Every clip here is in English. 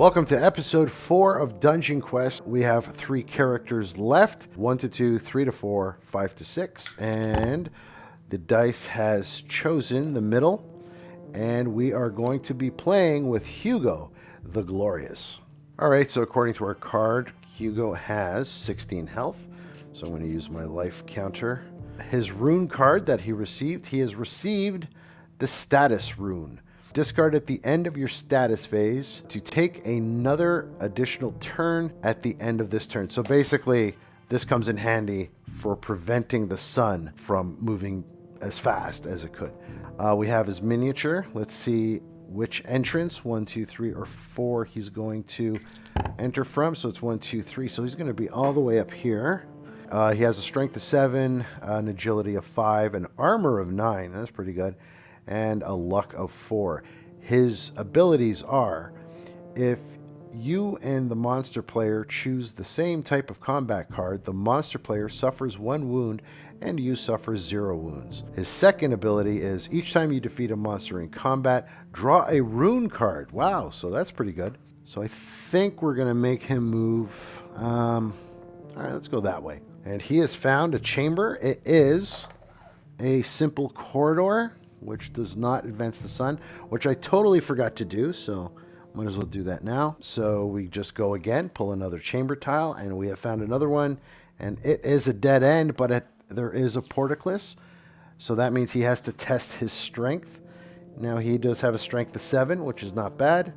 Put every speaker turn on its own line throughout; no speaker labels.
Welcome to episode 4 of Dungeon Quest. We have 3 characters left, 1 to 2, 3 to 4, 5 to 6, and the dice has chosen the middle, and we are going to be playing with Hugo the Glorious. Alright, so according to our card, Hugo has 16 health, so I'm going to use my life counter. His rune card that he has received the status rune. Discard at the end of your status phase to take another additional turn at the end of this turn. So basically, this comes in handy for preventing the sun from moving as fast as it could. We have his miniature. Let's see which entrance, 1, 2, 3, or 4 he's going to enter from. So it's 1, 2, 3. So he's going to be all the way up here. He has a strength of 7, an agility of 5, an armor of 9. That's pretty good. And a luck of 4. His abilities are, if you and the monster player choose the same type of combat card, the monster player suffers 1 wound and you suffer 0 wounds. His second ability is, each time you defeat a monster in combat, draw a rune card. Wow, so that's pretty good. So I think we're going to make him move. All right, let's go that way. And he has found a chamber. It is a simple corridor, which does not advance the sun, which I totally forgot to do, so might as well do that now. So we just go again, pull another chamber tile, and we have found another one, and it is a dead end, but there is a portcullis, so that means he has to test his strength. Now he does have a strength of 7, which is not bad,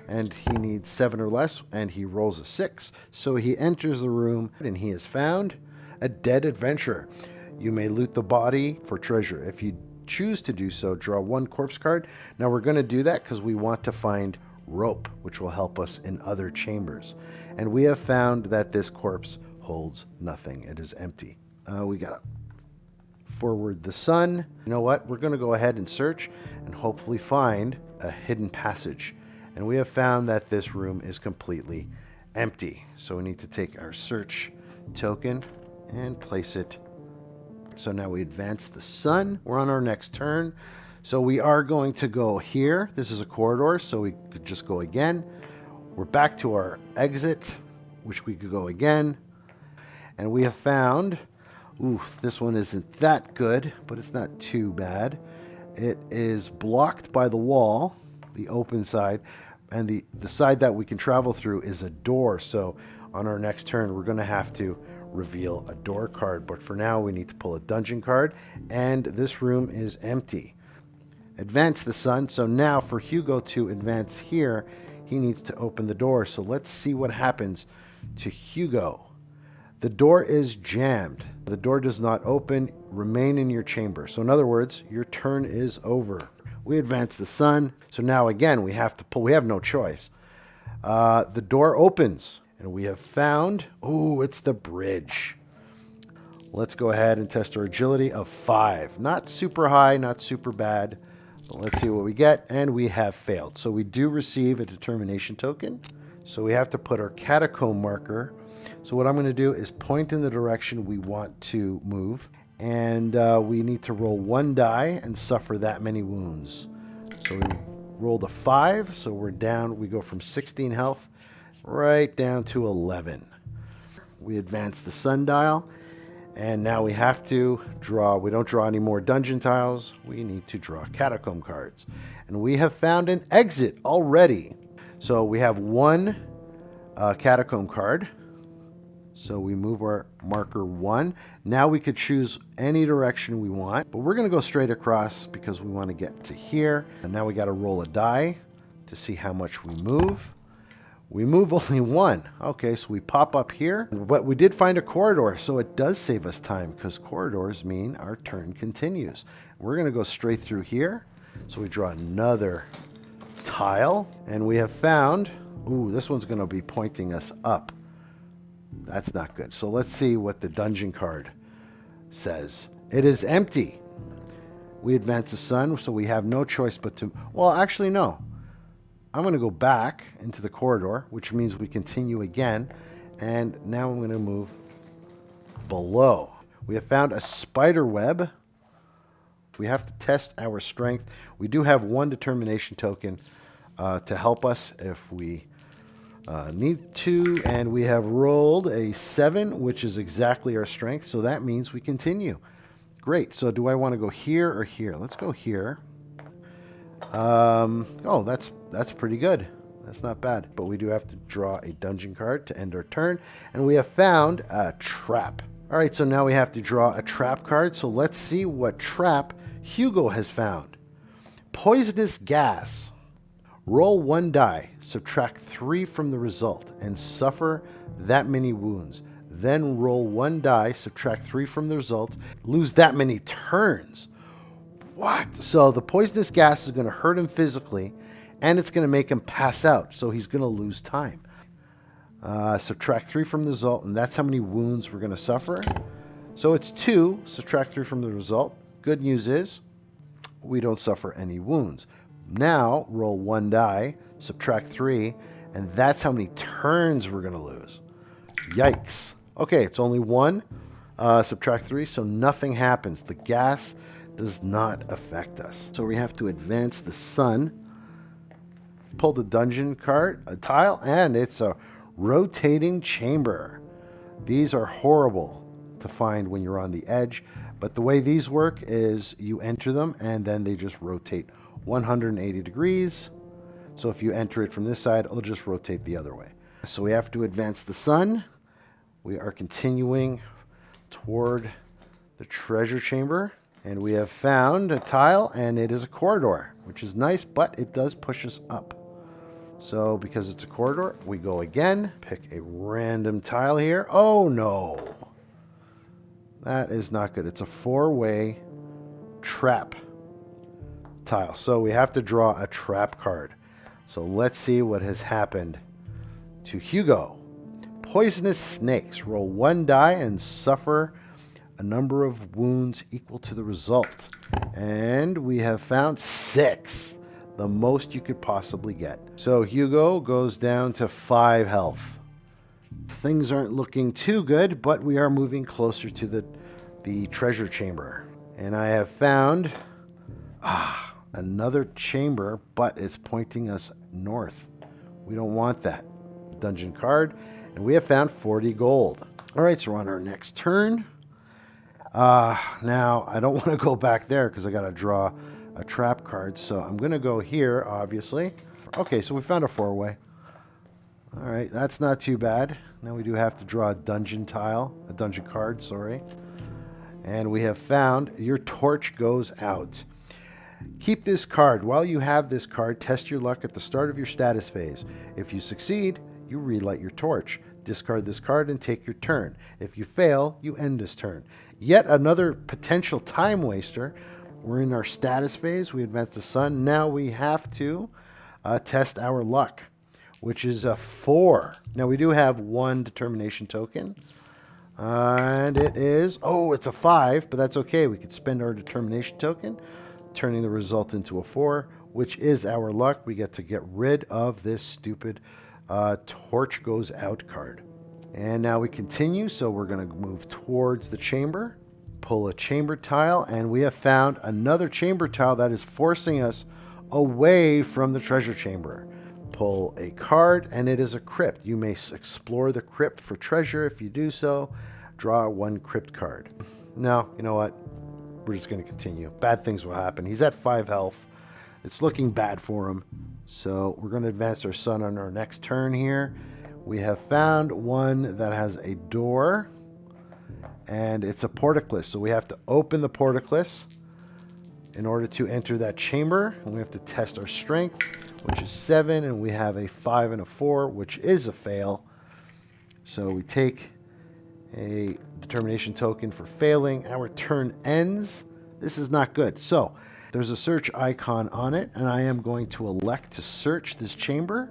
and he needs 7 or less, and he rolls a 6. So he enters the room, and he has found a dead adventurer. You may loot the body for treasure. If you choose to do so, draw 1 corpse card. Now we're going to do that because we want to find rope, which will help us in other chambers. And we have found that this corpse holds nothing. It is empty. We got to forward the sun. You know what? We're going to go ahead and search and hopefully find a hidden passage. And we have found that this room is completely empty. So we need to take our search token and place it. So now we advance the sun. We're on our next turn. So we are going to go here. This is a corridor, so we could just go again. We're back to our exit, which we could go again. And we have found, this one isn't that good, but it's not too bad. It is blocked by the wall, the open side, and the side that we can travel through is a door. So on our next turn, we're going to have to reveal a door card, but for now we need to pull a dungeon card, and this room is empty. Advance the sun. So now for Hugo to advance here, he needs to open the door. So let's see what happens to Hugo. The door is jammed. The door does not open. Remain in your chamber. So in other words, your turn is over. We advance the sun. So now again we have to pull. We have no choice. The door opens. And we have found, it's the bridge. Let's go ahead and test our agility of 5. Not super high, not super bad. But let's see what we get. And we have failed. So we do receive a determination token. So we have to put our catacomb marker. So what I'm going to do is point in the direction we want to move. And we need to roll 1 die and suffer that many wounds. So we rolled a 5. So we're down. We go from 16 health right down to 11. We advance the sundial, and now we have to draw. We don't draw any more dungeon tiles. We need to draw catacomb cards. And we have found an exit already. So we have 1 catacomb card. So we move our marker 1. Now we could choose any direction we want, but we're going to go straight across because we want to get to here. And now we got to roll a die to see how much we move. We move only 1. Okay, so we pop up here. But we did find a corridor, so it does save us time because corridors mean our turn continues. We're going to go straight through here. So we draw another tile, and we have found, this one's going to be pointing us up. That's not good. So let's see what the dungeon card says. It is empty. We advance the sun, so we have no choice but to... Well, actually, no. I'm going to go back into the corridor, which means we continue again. And now I'm going to move below. We have found a spider web. We have to test our strength. We do have 1 determination token to help us if we Need 2, and we have rolled a 7, which is exactly our strength, so that means we continue. Great. So do I want to go here or here? Let's go here. Oh, that's pretty good. That's not bad. But we do have to draw a dungeon card to end our turn, and we have found a trap. All right, so now we have to draw a trap card. So let's see what trap Hugo has found. Poisonous gas. Roll 1 die, subtract 3 from the result, and suffer that many wounds. Then roll 1 die, subtract 3 from the result, lose that many turns. What? So the poisonous gas is going to hurt him physically, and it's going to make him pass out, so he's going to lose time. Subtract 3 from the result, and that's how many wounds we're going to suffer. So it's 2, subtract 3 from the result. Good news is we don't suffer any wounds. Now, roll 1 die, subtract 3, and that's how many turns we're going to lose. Yikes. Okay, it's only 1, subtract 3, so nothing happens. The gas does not affect us. So we have to advance the sun, pull the dungeon card, a tile, and it's a rotating chamber. These are horrible to find when you're on the edge, but the way these work is you enter them, and then they just rotate 180 degrees. So if you enter it from this side, it'll just rotate the other way. So we have to advance the sun. We are continuing toward the treasure chamber, and we have found a tile, and it is a corridor, which is nice, but it does push us up. So because it's a corridor, we go again, pick a random tile here. Oh no, that is not good. It's a 4-way trap tile. So we have to draw a trap card. So let's see what has happened to Hugo. Poisonous snakes. Roll 1 die and suffer a number of wounds equal to the result. And we have found 6, the most you could possibly get. So Hugo goes down to 5 health. Things aren't looking too good, but we are moving closer to the treasure chamber. And I have found another chamber, but it's pointing us north. We don't want that. Dungeon card, and we have found 40 gold. All right, so we're on our next turn. Now, I don't want to go back there because I got to draw a trap card, so I'm going to go here, obviously. Okay, so we found a 4-way. All right, that's not too bad. Now we do have to draw a dungeon card, sorry. And we have found your torch goes out. Keep this card. While you have this card, test your luck at the start of your status phase. If you succeed, you relight your torch. Discard this card and take your turn. If you fail, you end this turn. Yet another potential time waster. We're in our status phase. We advance the sun. Now we have to test our luck, which is a 4. Now we do have 1 determination token. And it is, it's a 5, but that's okay. We could spend our determination token, turning the result into a 4, which is our luck. We get to get rid of this stupid torch goes out card. And now we continue, so we're going to move towards the chamber, pull a chamber tile, and we have found another chamber tile that is forcing us away from the treasure chamber. Pull a card, and it is a crypt. You may explore the crypt for treasure. If you do so, draw 1 crypt card. No, you know what? We're just going to continue. Bad things will happen. He's at 5 health. It's looking bad for him. So we're going to advance our sun on our next turn here. We have found one that has a door, and it's a portcullis. So we have to open the portcullis in order to enter that chamber. And we have to test our strength, which is 7, and we have a 5 and a 4, which is a fail. So we take a determination token for failing. Our turn ends. This is not good. So there's a search icon on it, and I am going to elect to search this chamber.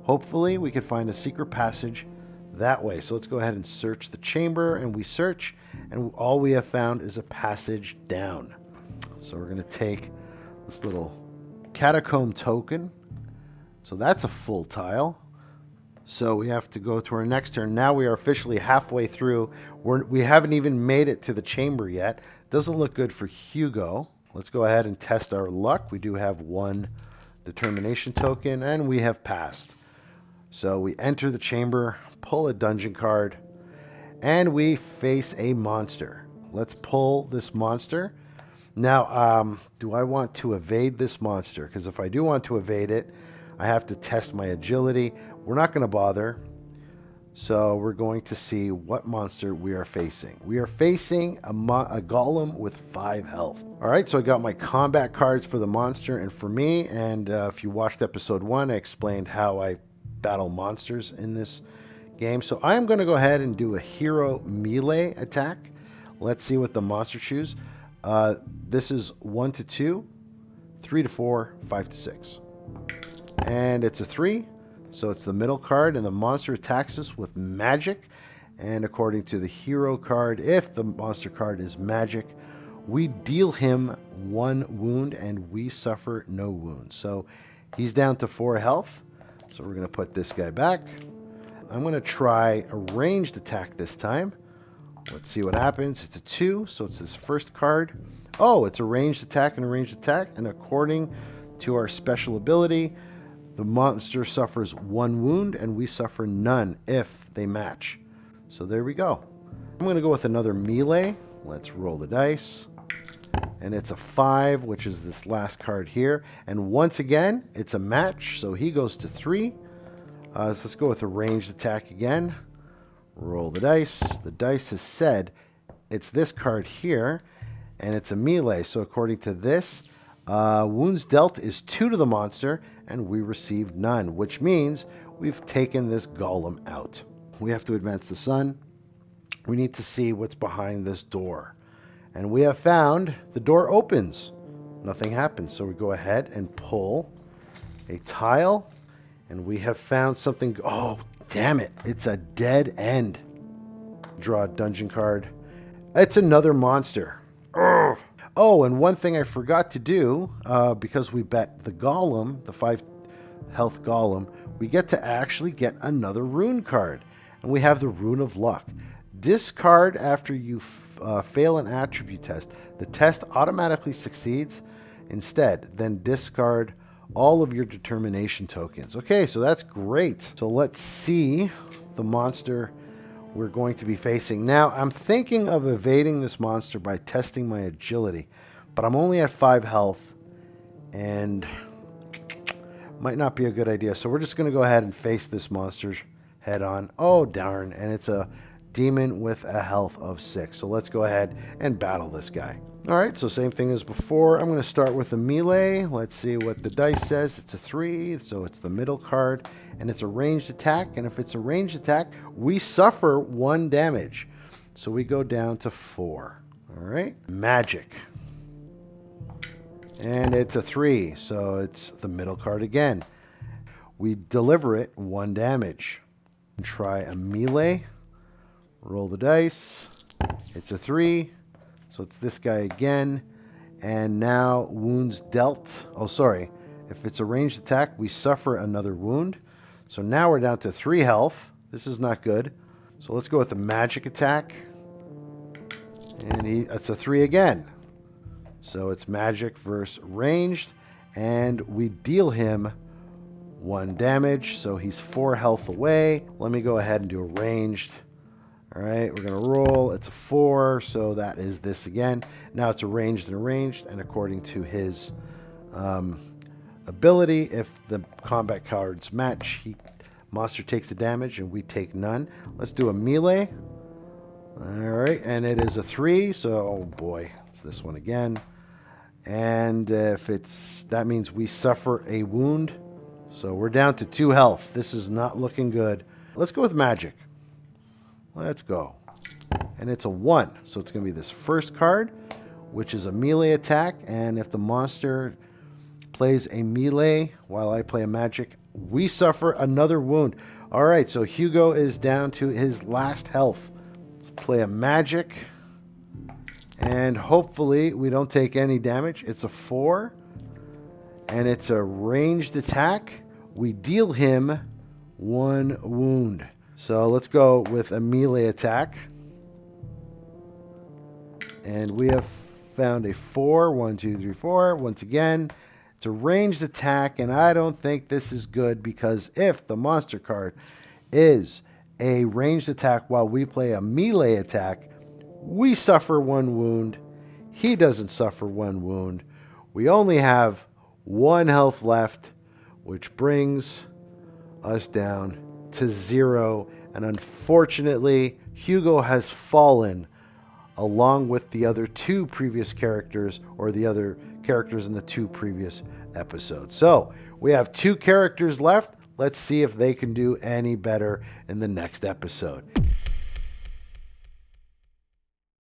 Hopefully we can find a secret passage that way. So let's go ahead and search the chamber, and we search, and all we have found is a passage down. So we're going to take this little catacomb token. So that's a full tile. So we have to go to our next turn. Now we are officially halfway through. We haven't even made it to the chamber yet. Doesn't look good for Hugo. Let's go ahead and test our luck. We do have 1 determination token, and we have passed. So we enter the chamber, pull a dungeon card, and we face a monster. Let's pull this monster. Now, do I want to evade this monster? Because if I do want to evade it, I have to test my agility. We're not going to bother. So we're going to see what monster we are facing. We are facing a golem with 5 health. All right, so I got my combat cards for the monster and for me. And if you watched episode 1, I explained how I battle monsters in this game. So I'm going to go ahead and do a hero melee attack. Let's see what the monster chooses. This is 1 to 2, 3 to 4, 5 to 6. And it's a 3. So it's the middle card, and the monster attacks us with magic. And according to the hero card, if the monster card is magic, we deal him 1 wound and we suffer no wounds. So he's down to 4 health. So we're going to put this guy back. I'm going to try a ranged attack this time. Let's see what happens. It's a 2, so it's this first card. Oh, it's a ranged attack and a ranged attack. And according to our special ability, the monster suffers 1 wound, and we suffer none if they match. So there we go. I'm going to go with another melee. Let's roll the dice. And it's a 5, which is this last card here. And once again, it's a match, so he goes to 3. So let's go with a ranged attack again. Roll the dice. The dice has said it's this card here, and it's a melee. So according to this, wounds dealt is 2 to the monster, and we received none, which means we've taken this golem out. We have to advance the sun. We need to see what's behind this door. And we have found the door opens. Nothing happens, so we go ahead and pull a tile, and we have found something. Oh, damn it. It's a dead end. Draw a dungeon card. It's another monster. Ugh. Oh, and one thing I forgot to do, because we bet the golem, the 5 health golem, we get to actually get another rune card. And we have the Rune of Luck. Discard after you fail an attribute test. The test automatically succeeds. Instead, then discard all of your determination tokens. Okay, so that's great. So let's see the monster we're going to be facing. Now, I'm thinking of evading this monster by testing my agility, but I'm only at 5 health, and might not be a good idea. So we're just going to go ahead and face this monster head on. Oh, darn, and it's a demon with a health of 6. So let's go ahead and battle this guy. All right, so same thing as before. I'm going to start with a melee. Let's see what the dice says. It's a 3, so it's the middle card, and it's a ranged attack. And if it's a ranged attack, we suffer 1 damage. So we go down to 4. All right, magic. And it's a 3, so it's the middle card again. We deliver it 1 damage. Try a melee. Roll the dice. It's a 3. So it's this guy again. And now wounds dealt. Oh, sorry. If it's a ranged attack, we suffer another wound. So now we're down to 3 health. This is not good. So let's go with the magic attack. And that's a 3 again. So it's magic versus ranged. And we deal him 1 damage. So he's 4 health away. Let me go ahead and do a ranged. All right, we're going to roll. It's a 4, so that is this again. Now it's a ranged and a ranged, and according to his ability, if the combat cards match, monster takes the damage, and we take none. Let's do a melee. All right, and it is a 3, so, oh boy, it's this one again. And if that means we suffer a wound. So we're down to 2 health. This is not looking good. Let's go with magic. Let's go. And it's a 1. So it's going to be this first card, which is a melee attack. And if the monster plays a melee while I play a magic, we suffer another wound. All right, so Hugo is down to his last health. Let's play a magic. And hopefully we don't take any damage. It's a 4. And it's a ranged attack. We deal him 1 wound. So let's go with a melee attack. And we have found a 4. 1, 2, 3, 4. Once again, It's a ranged attack, and I don't think this is good because if the monster card is a ranged attack while we play a melee attack, we suffer 1 wound. He doesn't suffer 1 wound. We only have 1 health left, which brings us down to 0. And unfortunately, Hugo has fallen along with the other 2 previous characters, or the other characters in the 2 previous episodes. So we have 2 characters left. Let's see if they can do any better in the next episode.